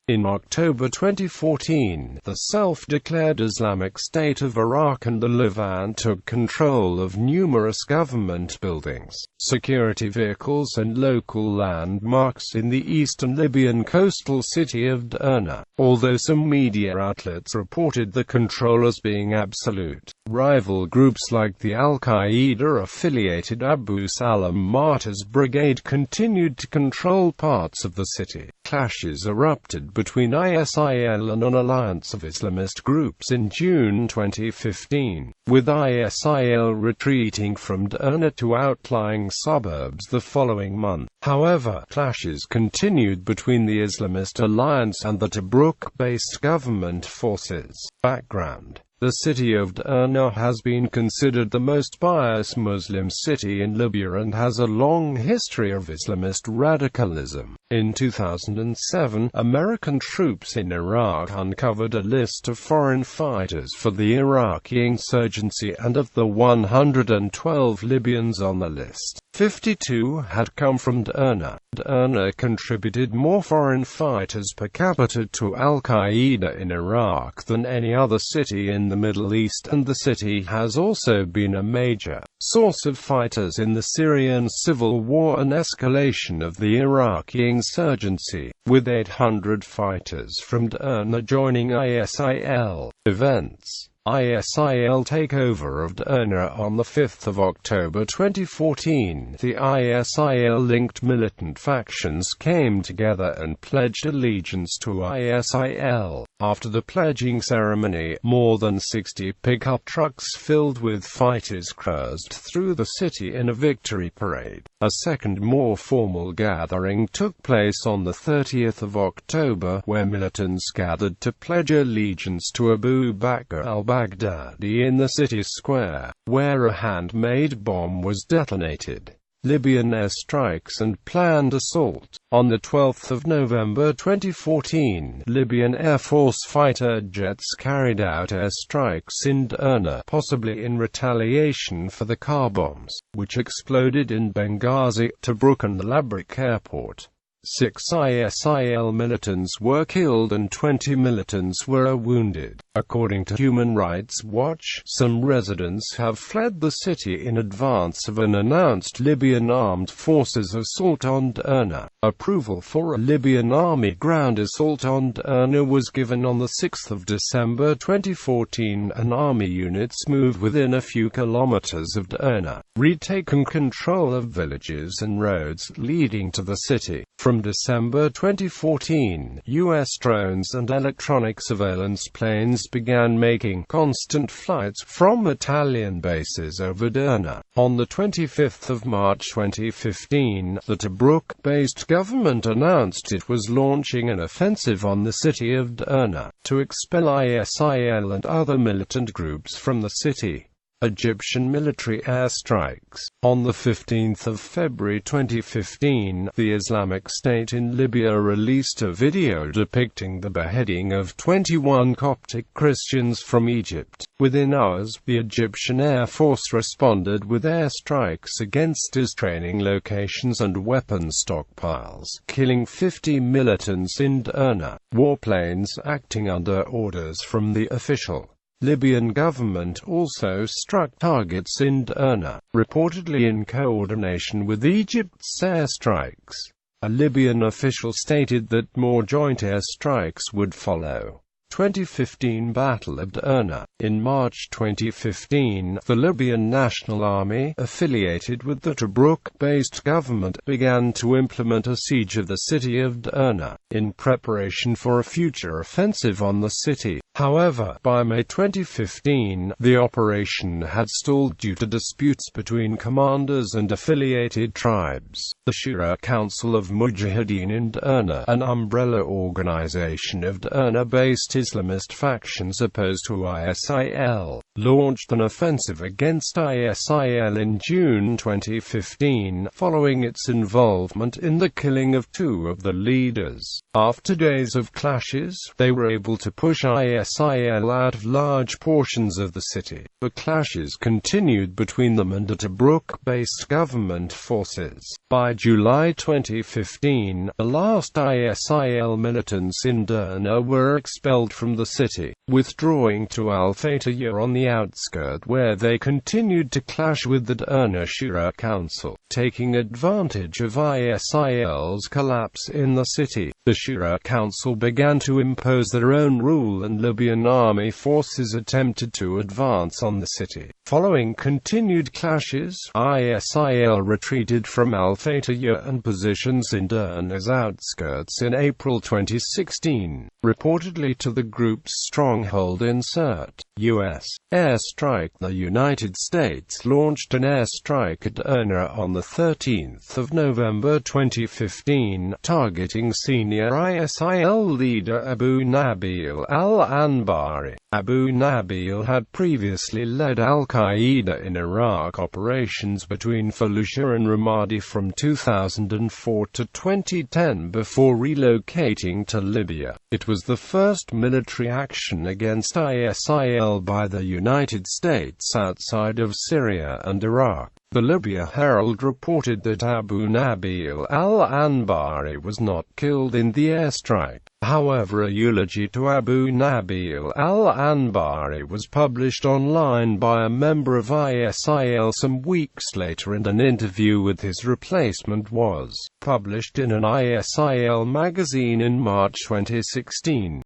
In October 2014, the self-declared Islamic State of Iraq and the Levant took control of numerous government buildings, security vehicles and local landmarks in the eastern Libyan coastal city of Derna. Although some media outlets reported the control as being absolute, rival groups like the Al-Qaeda-affiliated Abu Salam Martyrs Brigade continued to control parts of the city. Clashes erupted between ISIL and an alliance of Islamist groups in June 2015, with ISIL retreating from Derna to outlying suburbs the following month. However, clashes continued between the Islamist alliance and the Tobruk-based government forces. Background: the city of Derna has been considered the most pious Muslim city in Libya and has a long history of Islamist radicalism. In 2007, American troops in Iraq uncovered a list of foreign fighters for the Iraqi insurgency, and of the 112 Libyans on the list, 52 had come from Derna. Derna contributed more foreign fighters per capita to Al-Qaeda in Iraq than any other city in the Middle East, and the city has also been a major source of fighters in the Syrian civil war and escalation of the Iraqi insurgency, with 800 fighters from Derna joining ISIL. Events: ISIL takeover of Derna on 5 October 2014. The ISIL-linked militant factions came together and pledged allegiance to ISIL. After the pledging ceremony, more than 60 pickup trucks filled with fighters cruised through the city in a victory parade. A second, more formal gathering took place on 30 October, where militants gathered to pledge allegiance to Abu Bakr al-Baghdadi in the city square, where a handmade bomb was detonated. Libyan airstrikes and planned assault. On 12 November 2014, Libyan Air Force fighter jets carried out airstrikes in Derna, possibly in retaliation for the car bombs, which exploded in Benghazi, Tobruk and Labrik Airport. 6 ISIL militants were killed and 20 militants were wounded. According to Human Rights Watch, some residents have fled the city in advance of an announced Libyan armed forces assault on Derna. Approval for a Libyan army ground assault on Derna was given on 6 December 2014, and army units moved within a few kilometers of Derna, retaken control of villages and roads leading to the city. From December 2014, U.S. drones and electronic surveillance planes began making constant flights from Italian bases over Derna. On 25 March 2015, the Tobruk-based government announced it was launching an offensive on the city of Derna, to expel ISIL and other militant groups from the city. Egyptian military airstrikes. On 15 February 2015, the Islamic State in Libya released a video depicting the beheading of 21 Coptic Christians from Egypt. Within hours, the Egyptian Air Force responded with airstrikes against his training locations and weapon stockpiles, killing 50 militants in Derna. Warplanes acting under orders from the official Libyan government also struck targets in Derna, reportedly in coordination with Egypt's airstrikes. A Libyan official stated that more joint airstrikes would follow. 2015 Battle of Derna. In March 2015, the Libyan National Army, affiliated with the Tobruk-based government, began to implement a siege of the city of Derna, in preparation for a future offensive on the city. However, by May 2015, the operation had stalled due to disputes between commanders and affiliated tribes. The Shura Council of Mujahideen in Derna, an umbrella organization of Derna-based Islamist factions opposed to ISIL, launched an offensive against ISIL in June 2015, following its involvement in the killing of two of the leaders. After days of clashes, they were able to push ISIL out of large portions of the city. The clashes continued between them and the Tobruk-based government forces. By July 2015, the last ISIL militants in Derna were expelled from the city, withdrawing to Al-Fatiyah on the outskirts, where they continued to clash with the Derna Shura Council. Taking advantage of ISIL's collapse in the city, the Shura Council began to impose their own rule and Libyan army forces attempted to advance on the city. Following continued clashes, ISIL retreated from Al-Fatiyah and positions in Derna's outskirts in April 2016, reportedly to the group's stronghold in Sirte. U.S. airstrike. The United States launched an airstrike at Derna on 13 November 2015, targeting senior ISIL leader Abu Nabil al-Anbari. Abu Nabil had previously led al-Qaeda in Iraq operations between Fallujah and Ramadi from 2004 to 2010 before relocating to Libya. It was the first military action against ISIL by the United States outside of Syria and Iraq. The Libya Herald reported that Abu Nabil al-Anbari was not killed in the airstrike. However, a eulogy to Abu Nabil al-Anbari was published online by a member of ISIL some weeks later, and an interview with his replacement was published in an ISIL magazine in March 2016.